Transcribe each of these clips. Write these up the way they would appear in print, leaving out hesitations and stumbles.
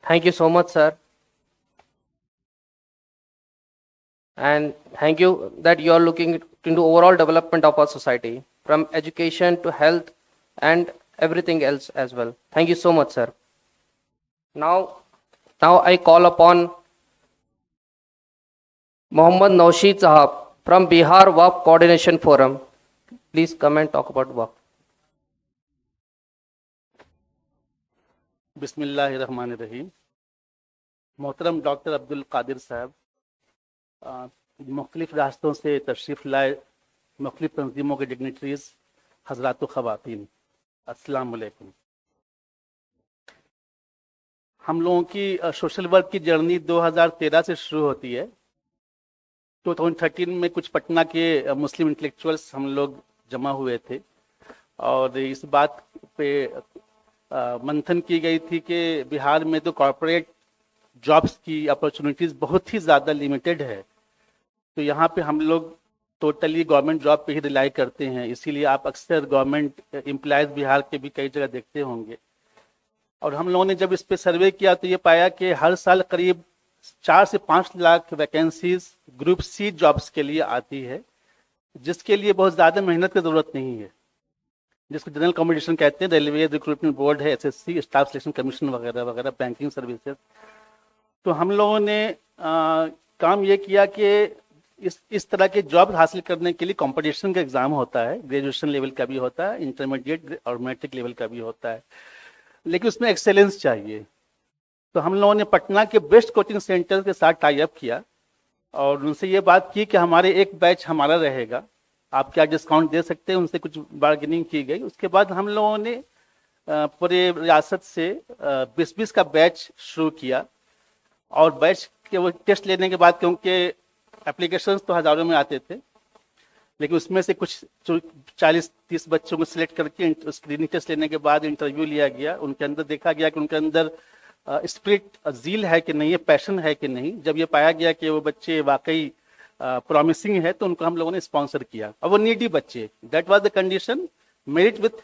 Thank you so much, sir. And thank you that you are looking into overall development of our society, from education to health and everything else as well. Thank you so much, sir. Now I call upon Mohammad Naushid Sahab from Bihar WAP Coordination Forum. Please come and talk about WAP. बिस्मिल्लाहिर्रहमानिर्रहीम। मोहतरम doctor Abdul Qadir साहब, मुख्तलिफ रास्तों से तशरीफ़ लाए मुख्तलिफ तंजीमों के डिग्नेटरीज, हज़रात व ख़वातीन, अस्सलाम वालेकुम। हम लोगों की सोशल वर्क की जर्नी 2013 से शुरू होती है। 2013 में कुछ पटना के मुस्लिम इंटेलेक्चुअल्स हम लोग जमा हुए थे और इस बात पे मंथन की गई थी कि बिहार में तो कॉरपोरेट जॉब्स की अपॉर्चुनिटीज़ बहुत ही ज़्यादा लिमिटेड है, तो यहाँ पे हम लोग टोटली गवर्नमेंट जॉब पे ही रिलाई करते हैं। इसीलिए आप अक्सर गवर्नमेंट एम्प्लॉयज़ बिहार के भी कई जगह देखते होंगे। और हम लोगों ने जब इस पे सर्वे किया तो ये पाया कि हर साल करीब 4 से 5 lakh vacancies group C jobs के लिए आती है, जिसके लिए बहुत ज़्यादा मेहनत की ज़रूरत नहीं है, जिसको जनरल कॉम्पिटिशन कहते हैं। रेलवे रिक्रूटमेंट बोर्ड है, एसएससी, स्टाफ सिलेक्शन कमीशन वगैरह वगैरह, बैंकिंग सर्विसेज। तो हम लोगों ने काम ये किया कि इस तरह के जॉब हासिल करने के लिए कंपटीशन का एग्ज़ाम होता है, ग्रेजुएशन लेवल का भी होता है, इंटरमीडिएट और मैट्रिक लेवल का भी होता है, लेकिन उसमें एक्सेलेंस चाहिए। तो हम लोगों ने पटना के बेस्ट कोचिंग सेंटर के साथ टाई अप किया और उनसे ये बात की कि हमारे एक बैच हमारा रहेगा, आप क्या डिस्काउंट दे सकते हैं। उनसे कुछ बार्गेनिंग की गई। उसके बाद हम लोगों ने पूरे रियासत से 20-20 का बैच शुरू किया और बैच के वो टेस्ट लेने के बाद, क्योंकि एप्लीकेशंस तो हज़ारों में आते थे, लेकिन उसमें से कुछ 40-30 बच्चों को सिलेक्ट करके स्क्रीनिंग टेस्ट लेने के बाद इंटरव्यू लिया गया। उनके अंदर देखा गया कि उनके अंदर स्पिरिट, ज़ील है कि नहीं है, पैशन है कि नहीं। जब ये पाया गया कि वो बच्चे वाकई प्रॉमिसिंग है तो उनको हम लोगों ने स्पॉन्सर किया। और वो नीडी बच्चे, that was the condition, merit with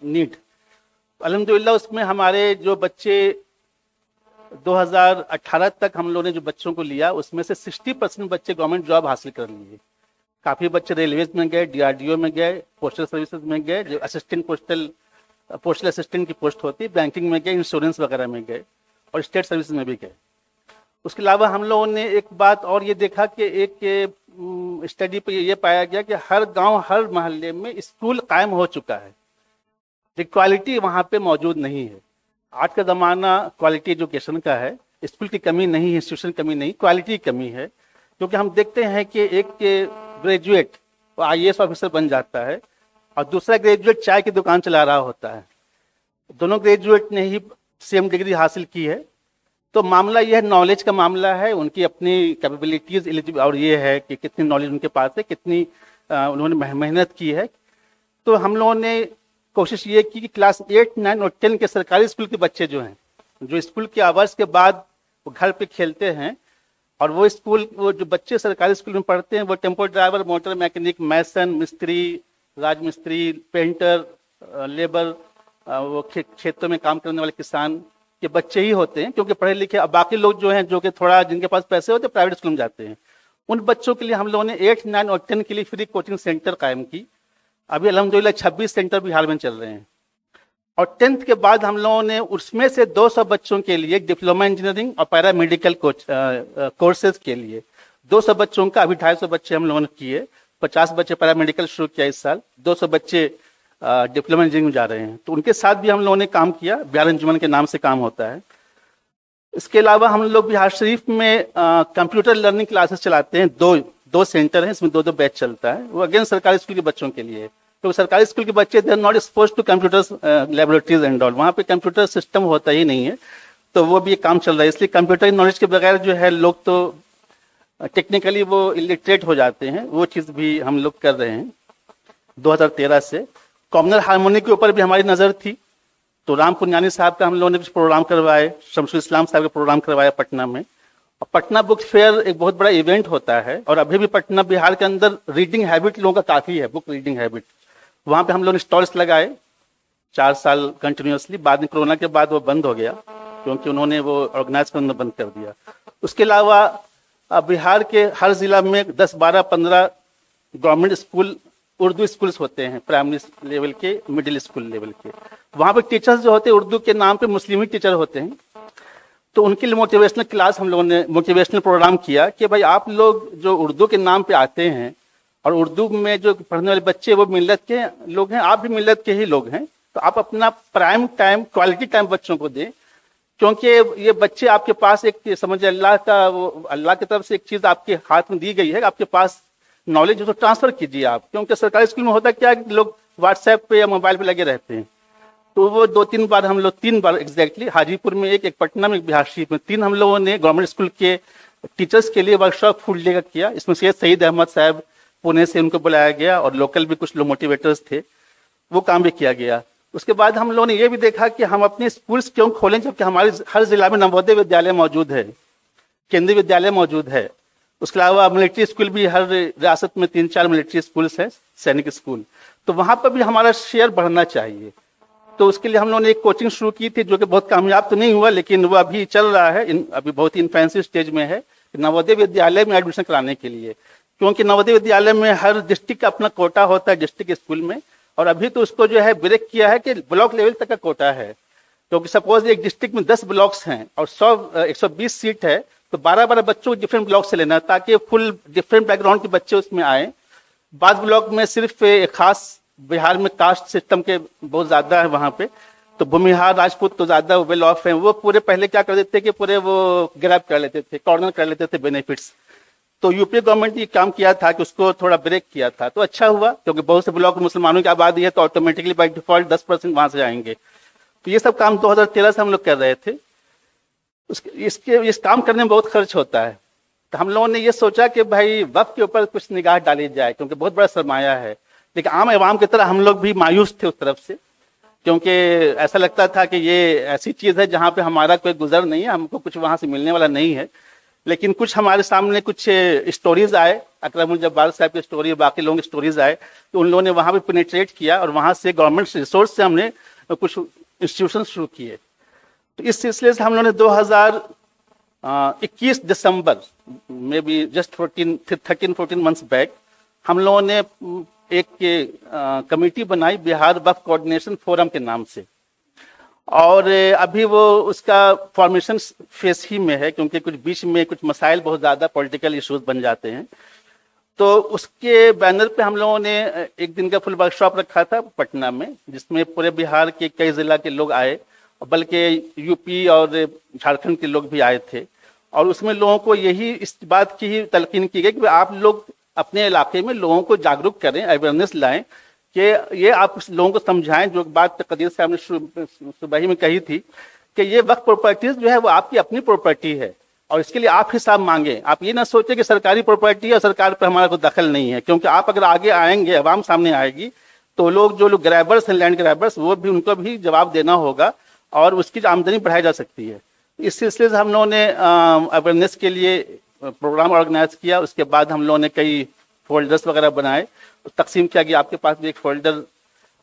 need. अल्हम्दुलिल्लाह उसमें हमारे जो बच्चे 2018 तक हम लोगों ने जो बच्चों को लिया, उसमें से 60% बच्चे गवर्नमेंट जॉब हासिल कर लिए। काफ़ी बच्चे रेलवेज में गए, डीआरडीओ में गए, पोस्टल सर्विसेज में गए, जो असिस्टेंट पोस्टल असिस्टेंट की पोस्ट होती है, बैंकिंग में गए, इंश्योरेंस वगैरह में गए और स्टेट सर्विस में भी गए। उसके अलावा हम लोगों ने एक बात और ये देखा कि एक स्टडी पे ये पाया गया कि हर गांव, हर मोहल्ले में स्कूल कायम हो चुका है, क्वालिटी वहाँ पे मौजूद नहीं है। आज का ज़माना क्वालिटी एजुकेशन का है, स्कूल की कमी नहीं है, इंस्टीट्यूशन की कमी नहीं, क्वालिटी की कमी है। क्योंकि हम देखते हैं कि एक ग्रेजुएट वो IAS ऑफिसर बन जाता है और दूसरा ग्रेजुएट चाय की दुकान चला रहा होता है। दोनों ग्रेजुएट ने ही सेम डिग्री हासिल की है, तो मामला यह नॉलेज का मामला है, उनकी अपनी कैपेबिलिटीज एलिजिबल, और ये है कि कितनी नॉलेज उनके पास है, कितनी उन्होंने मेहनत की है। तो हम लोगों ने कोशिश ये की कि क्लास 8, 9 और 10 के सरकारी स्कूल के बच्चे जो हैं, जो स्कूल के आवर्स के बाद वो घर पे खेलते हैं, और वो जो बच्चे सरकारी स्कूल में पढ़ते हैं वो टेम्पो ड्राइवर, मोटर मैकेनिक, मैसन, मिस्त्री, राजमिस्त्री, पेंटर, लेबर, वो खेतों में काम करने वाले किसान के बच्चे ही होते हैं, क्योंकि पढ़े लिखे। अब बाकी लोग जो हैं, जो कि थोड़ा जिनके पास पैसे होते हैं, प्राइवेट स्कूल में जाते हैं। उन बच्चों के लिए हम लोगों ने 8, 9 और 10 के लिए फ्री कोचिंग सेंटर कायम की। अभी अल्हम्दुलिल्लाह 26 सेंटर बिहार में चल रहे हैं। और 10th के बाद हम लोगों ने उसमें से 200 बच्चों के लिए डिप्लोमा इंजीनियरिंग और पैरामेडिकल कोर्सेज के लिए 200 बच्चों का, अभी 250 बच्चे हम लोगों ने किए। 50 बच्चे पैरामेडिकल शुरू किया इस साल, 200 बच्चे डिप्लोमा इंजीनियरिंग में जा रहे हैं। तो उनके साथ भी हम लोगों ने काम किया, बिहार अंजुमन के नाम से काम होता है। इसके अलावा हम लोग बिहार शरीफ में कंप्यूटर लर्निंग क्लासेस चलाते हैं। दो सेंटर हैं, इसमें 2 बैच चलता है। वो अगेन सरकारी स्कूल के बच्चों के लिए, तो सरकारी स्कूल के बच्चे they are not expose to computers laboratories and all, वहाँ पे कंप्यूटर सिस्टम होता ही नहीं है, तो वो भी काम चल रहा है। इसलिए कंप्यूटर नॉलेज के बगैर जो है लोग तो टेक्निकली वो इलिटरेट हो जाते हैं, वो चीज़ भी हम लोग कर रहे हैं 2013 से। कॉमनल हारमोनी के ऊपर भी हमारी नज़र थी, तो राम पुनियानी साहब का हम लोगों ने कुछ प्रोग्राम करवाए, शमसुल इस्लाम साहब का प्रोग्राम करवाया पटना में। और पटना बुक फेयर एक बहुत बड़ा इवेंट होता है, और अभी भी पटना, बिहार के अंदर रीडिंग हैबिट लोगों का काफ़ी है, बुक रीडिंग हैबिट। वहाँ पे हम लोगों ने स्टॉल्स लगाए 4 साल कंटिन्यूसली। बाद में कोरोना के बाद वो बंद हो गया। क्योंकि उन्होंने वो ऑर्गेनाइज करना बंद कर दिया। उसके अलावा बिहार के हर जिला में 10, 12, 15 गवर्नमेंट स्कूल उर्दू स्कूल्स होते हैं, प्राइमरी लेवल के, मिडिल स्कूल लेवल के। वहाँ पे टीचर्स जो होते हैं उर्दू के नाम पे मुस्लिम टीचर होते हैं। तो उनके लिए मोटिवेशनल क्लास हम लोगों ने मोटिवेशनल प्रोग्राम किया कि भाई आप लोग जो उर्दू के नाम पे आते हैं और उर्दू में जो पढ़ने वाले बच्चे वो मिल्लत के लोग हैं, आप भी मिल्लत के ही लोग हैं, तो आप अपना प्राइम टाइम, क्वालिटी टाइम बच्चों को दें। क्योंकि ये बच्चे आपके पास एक समझिए अल्लाह की तरफ से एक चीज आपके हाथ में दी गई है, आपके पास नॉलेज हो तो ट्रांसफर कीजिए आप। क्योंकि सरकारी स्कूल में होता क्या है, लोग व्हाट्सएप पे या मोबाइल पे लगे रहते हैं। तो वो 2-3 बार हम लोग, 3 बार एग्जैक्टली, हाजीपुर में एक पटना में, एक बिहार शरीफ में, 3 हम लोगों ने गवर्नमेंट स्कूल के टीचर्स के लिए वर्कशॉप फुल डे का किया। इसमें सईद अहमद साहब पुणे से उनको बुलाया गया और लोकल भी कुछ लोग मोटिवेटर्स थे, वो काम भी किया गया। उसके बाद हम लोगों ने ये भी देखा कि हम अपने स्कूल्स क्यों खोलें, जबकि हमारे हर जिला में नवोदय विद्यालय मौजूद है, केंद्रीय विद्यालय मौजूद है। उसके अलावा मिलिट्री स्कूल भी हर रियासत में 3-4 मिलिट्री स्कूल्स हैं, सैनिक स्कूल, तो वहां पर भी हमारा शेयर बढ़ना चाहिए। तो उसके लिए हम लोगों ने एक कोचिंग शुरू की थी, जो कि बहुत कामयाब तो नहीं हुआ, लेकिन वो अभी चल रहा है, अभी बहुत ही इन्फेंसिव स्टेज में है, नवोदय विद्यालय में एडमिशन कराने के लिए। क्योंकि नवोदय विद्यालय में हर डिस्ट्रिक्ट का अपना कोटा होता है डिस्ट्रिक्ट स्कूल में, और अभी तो उसको जो है ब्रेक किया है कि ब्लॉक लेवल तक का कोटा है। क्योंकि सपोज एक डिस्ट्रिक्ट में 10 ब्लॉक्स हैं और 120 सीट है, तो 12-12 बच्चों को डिफरेंट ब्लॉक से लेना, ताकि फुल डिफरेंट बैकग्राउंड के बच्चे उसमें आए। बाद ब्लॉक में सिर्फ एक खास, बिहार में कास्ट सिस्टम के बहुत ज्यादा है वहां पे, तो भूमिहार राजपूत तो ज्यादा वेल ऑफ है, वो पूरे पहले क्या कर देते कि पूरे वो ग्रैब कर लेते थे, कॉर्नर कर लेते थे बेनिफिट्स। तो यूपी गवर्नमेंट ने काम किया था कि उसको थोड़ा ब्रेक किया था, तो अच्छा हुआ, क्योंकि बहुत से ब्लॉक मुसलमानों की आबादी है, तो ऑटोमेटिकली बाई डिफॉल्ट 10% वहां से आएंगे। तो ये सब काम 2013 से हम लोग कर रहे थे। इस काम करने में बहुत खर्च होता है, तो हम लोगों ने ये सोचा कि भाई वक्त के ऊपर कुछ निगाह डाली जाए, क्योंकि बहुत बड़ा सरमाया है। लेकिन आम अवाम की तरह हम लोग भी मायूस थे उस तरफ से, क्योंकि ऐसा लगता था कि ये ऐसी चीज है जहां पे हमारा कोई गुजर नहीं है, हमको कुछ वहां से मिलने वाला नहीं है। लेकिन कुछ हमारे सामने कुछ स्टोरीज आए, अकरमुल जब्बार साहब की स्टोरी, बाकी लोगों की स्टोरीज आए, तो उन लोगों ने वहां पे पेनिट्रेट किया और वहां से गवर्नमेंट रिसोर्स से हमने कुछ इंस्टीट्यूशन शुरू किए। तो इस सिलसिले से हम लोगों ने 2021 दिसंबर में भी जस्ट 13-14 मंथ्स बैक हम लोगों ने एक कमेटी बनाई, बिहार वक्फ कोऑर्डिनेशन फोरम के नाम से। और अभी वो उसका फॉर्मेशन फेस ही में है, क्योंकि कुछ बीच में कुछ मसाइल, बहुत ज्यादा पॉलिटिकल इश्यूज बन जाते हैं। तो उसके बैनर पे हम लोगों ने एक दिन का फुल वर्कशॉप रखा था पटना में, जिसमें पूरे बिहार के कई जिला के लोग आए, बल्कि यूपी और झारखंड के लोग भी आए थे। और उसमें लोगों को यही, इस बात की ही तलकीन की गई कि आप लोग अपने इलाके में लोगों को जागरूक करें, अवेयरनेस लाएं, कि ये आप लोगों को समझाएं। जो बात कदीर साहब ने सुबह ही में कही थी कि ये वक्त प्रॉपर्टीज जो है वो आपकी अपनी प्रॉपर्टी है, और इसके लिए आप हिसाब मांगे। आप ये ना सोचे कि सरकारी प्रॉपर्टी है और सरकार पर हमारा कोई दखल नहीं है, क्योंकि आप अगर आगे आएंगे, अवाम सामने आएगी, तो जो लोग ग्रैबर्स हैं, लैंड ग्रैबर्स, वो भी, उनको भी जवाब देना होगा और उसकी आमदनी बढ़ाई जा सकती है। इस सिलसिले से हम लोगों ने अवेयरनेस के लिए प्रोग्राम ऑर्गेनाइज किया। उसके बाद हम लोगों ने कई फोल्डर्स वगैरह बनाए, तकसीम किया गया। आपके पास भी एक फोल्डर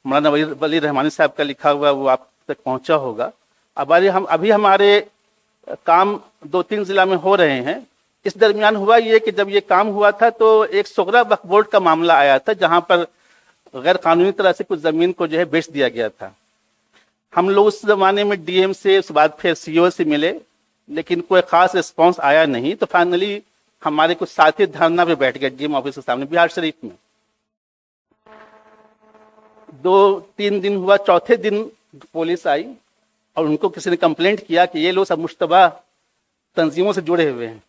मौलाना वली रहमानी साहब का लिखा हुआ, वो आप तक पहुंचा होगा। अभी हमारे काम 2-3 जिला में हो रहे हैं। इस दरमियान हुआ ये कि जब ये काम हुआ था तो एक सोगरा वक्फ बोर्ड का मामला आया था, जहां पर गैर कानूनी तरह से कुछ जमीन को जो है बेच दिया गया था। हम लोग उस जमाने में डीएम से, उसके बाद फिर सीओ से मिले, लेकिन कोई खास रिस्पॉन्स आया नहीं। तो फाइनली हमारे कुछ साथी धरना पे बैठ गए डीएम ऑफिस के सामने, बिहार शरीफ में। 2-3 दिन हुआ, चौथे दिन पुलिस आई और उनको किसी ने कंप्लेंट किया कि ये लोग सब मुश्तबा तंजीमों से जुड़े हुए हैं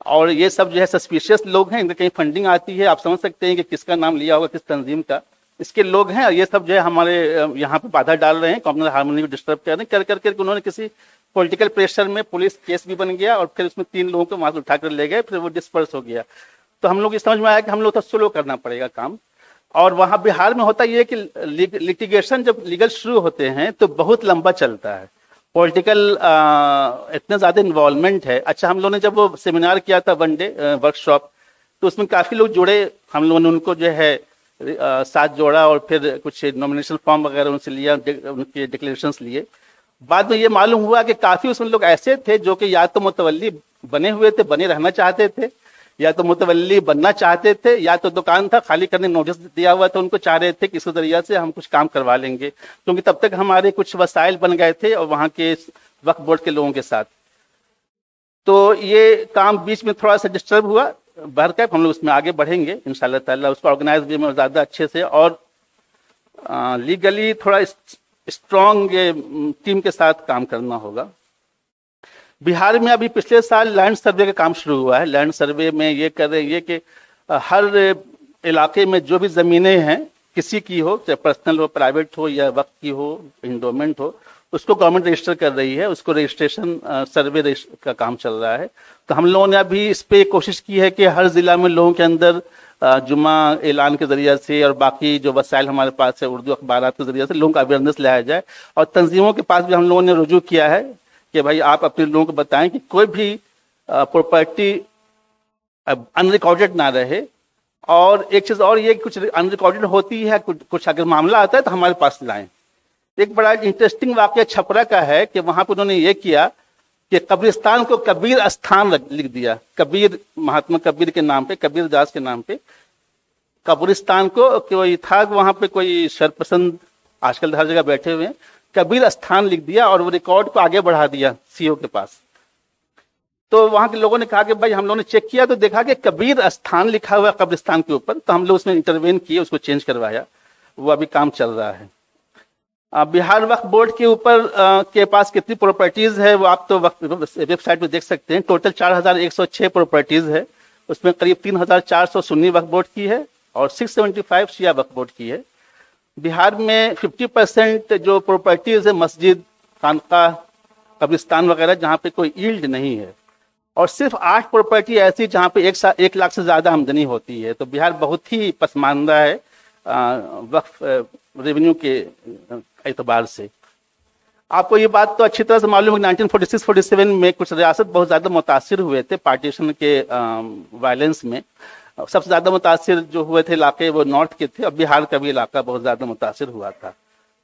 और ये सब जो है सस्पिशियस लोग हैं, इनका कहीं फंडिंग आती है। आप समझ सकते हैं कि किसका नाम लिया होगा, किस तंजीम का, इसके लोग हैं, और ये सब जो है हमारे यहाँ पे बाधा डाल रहे हैं, कम्युनल हार्मनी को डिस्टर्ब कर रहे हैं। करके उन्होंने किसी पॉलिटिकल प्रेशर में पुलिस केस भी बन गया और फिर उसमें 3 लोगों को वहां से उठाकर ले गए, फिर वो डिस्पर्स हो गया। तो हम लोग ये समझ में आया कि हम लोग तो स्लो करना पड़ेगा काम। और वहां बिहार में होता ये कि लिटिगेशन जब लीगल शुरू होते हैं तो बहुत लंबा चलता है, पॉलिटिकल इतना ज्यादा इन्वॉल्वमेंट है। अच्छा, हम लोगों ने जब वो सेमिनार किया था, 1 डे वर्कशॉप, तो उसमें काफी लोग जुड़े। हम लोगों ने उनको जो है साथ जोड़ा और फिर कुछ नॉमिनेशन फॉर्म वगैरह उनसे लिया, उनके डिक्लेरेशंस लिए। बाद में ये मालूम हुआ कि काफी उसमें लोग ऐसे थे जो कि या तो मुतवल्ली बने हुए थे, बने रहना चाहते थे, या तो मुतवल्ली बनना चाहते थे, या तो दुकान था खाली करने नोटिस दिया हुआ था, उनको चाह रहे थे कि इस जरिया से हम कुछ काम करवा लेंगे, क्योंकि तब तक हमारे कुछ वसाइल बन गए थे और वहां के वक्फ बोर्ड के लोगों के साथ। तो ये काम बीच में थोड़ा सा डिस्टर्ब हुआ, बहरकैफ हम लोग उसमें आगे बढ़ेंगे इंशाल्लाह ताला, उसको ऑर्गेनाइज वे में ज़्यादा अच्छे से और लीगली थोड़ा स्ट्रॉन्ग टीम के साथ काम करना होगा। बिहार में अभी पिछले साल लैंड सर्वे का काम शुरू हुआ है। लैंड सर्वे में ये कर रहे हैं कि हर इलाके में जो भी ज़मीनें हैं, किसी की हो, चाहे पर्सनल हो, प्राइवेट हो या वक्त की हो, इंडोमेंट हो, उसको गवर्नमेंट रजिस्टर कर रही है, उसको रजिस्ट्रेशन सर्वे का काम चल रहा है। तो हम लोगों ने अभी इस पे कोशिश की है कि हर जिला में लोगों के अंदर जुमा ऐलान के जरिए से और बाकी जो वसाइल हमारे पास है उर्दू अखबारात के जरिए से लोगों का अवेयरनेस लाया जाए। और तंजीमों के पास भी हम लोगों ने रुजू किया है कि भाई आप अपने लोगों को बताएं कि कोई भी प्रॉपर्टी अनरिकॉर्डेड ना रहे। और एक चीज़ और ये, कुछ अनरिकॉर्डेड होती है, कुछ अगर मामला आता है तो हमारे पास लाएं। एक बड़ा इंटरेस्टिंग वाकया छपरा का है कि वहां पर उन्होंने ये किया कि कब्रिस्तान को कबीर स्थान लिख दिया, कबीर, महात्मा कबीर के नाम पे, कबीर दास के नाम पे कब्रिस्तान को, कोई था वहां पे कोई शरपसंद आजकल हर जगह बैठे हुए हैं, कबीर स्थान लिख दिया और वो रिकॉर्ड को आगे बढ़ा दिया सीओ के पास। तो वहां के लोगों ने कहा कि भाई हम लोगों ने चेक किया तो देखा कि कबीर स्थान लिखा हुआ कब्रिस्तान के ऊपर, तो हम लोग उसमें इंटरवेन किए, उसको चेंज करवाया, वो अभी काम चल रहा है। बिहार वक्फ बोर्ड के ऊपर के पास कितनी प्रॉपर्टीज है वो आप तो वेबसाइट पे देख सकते हैं। टोटल 4106 प्रॉपर्टीज है, उसमें करीब 3400 सुन्नी वक्फ बोर्ड की है और 675 शिया वक्फ बोर्ड की है। बिहार में 50% जो प्रॉपर्टीज है मस्जिद, खानका, कब्रिस्तान वगैरह जहाँ पे कोई यील्ड नहीं है, और सिर्फ 8 प्रॉपर्टी ऐसी जहाँ पे 1 लाख से ज्यादा आमदनी होती है। तो बिहार बहुत ही पसमानदा है वक्फ रेवेन्यू के एतबार से। आपको ये बात तो अच्छी तरह से मालूम है, 1946-47 में कुछ रियासत बहुत ज्यादा मुतासिर हुए थे पार्टीशन के वायलेंस में। सबसे ज्यादा मुतासिर जो हुए थे इलाके वो नॉर्थ के थे, और बिहार का भी इलाका बहुत ज्यादा मुतासिर हुआ था।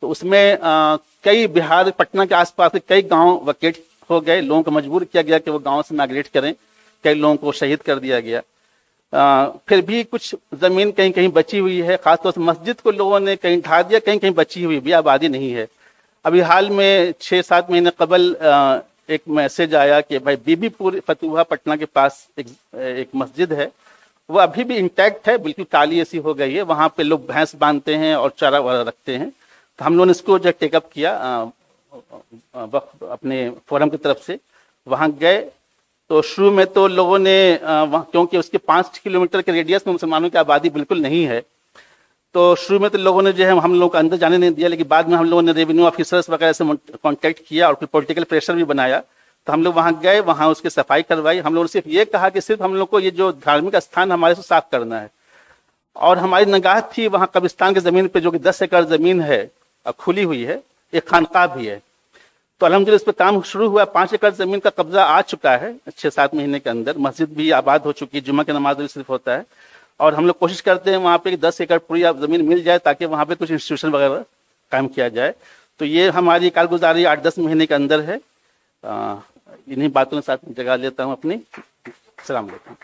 तो उसमें कई बिहार, पटना के आसपास के कई गांव वकेट हो गए, लोगों को मजबूर किया गया कि वो गांव से माइग्रेट करें, कई लोगों को शहीद कर दिया गया। फिर भी कुछ जमीन कहीं कहीं बची हुई है, खासतौर से मस्जिद को लोगों ने कहीं ढा दिया, कहीं कहीं बची हुई भी आबादी नहीं है। अभी हाल में 6-7 महीने कबल एक मैसेज आया कि भाई बीबीपुर फतुहा पटना के पास एक मस्जिद है, वो अभी भी इंटैक्ट है, बिल्कुल काली ऐसी हो गई है, वहां पे लोग भैंस बांधते हैं और चारा वारा रखते हैं। तो हम लोगों ने इसको जो टेकअप किया अपने फोरम की तरफ से, वहां गए तो शुरू में तो लोगों ने क्योंकि उसके 5 किलोमीटर के रेडियस में मुसलमानों की आबादी बिल्कुल नहीं है, तो शुरू में तो लोगों ने जो है हम लोगों को अंदर जाने नहीं दिया। लेकिन बाद में हम लोगों ने रेवेन्यू ऑफिसर्स वगैरह से कांटेक्ट किया और फिर पॉलिटिकल प्रेशर भी बनाया, तो हम लोग वहां गए, वहां उसकी सफाई करवाई। हम लोगों ने सिर्फ ये कहा कि सिर्फ हम लोग को ये जो धार्मिक स्थान हमारे से साफ करना है, और हमारी निगाह थी वहां कब्रिस्तान की जमीन पे जो कि 10 एकड़ जमीन है खुली हुई है, एक खानकाह भी है। तो अल्हम्दुलिल्लाह इस पर काम शुरू हुआ, 5 एकड़ जमीन का कब्जा आ चुका है 6-7 महीने के अंदर। मस्जिद भी आबाद हो चुकी है, जुम्मा की नमाज भी सिर्फ होता है, और हम लोग कोशिश करते हैं वहाँ पे 10 एकड़ पूरी जमीन मिल जाए ताकि वहाँ पे कुछ इंस्टीट्यूशन वगैरह कायम किया जाए। तो ये हमारी कारगुजारी 8-10 महीने के अंदर है। इन्हीं बातों के साथ जगह लेता हूँ अपनी। अस्सलाम वालेकुम।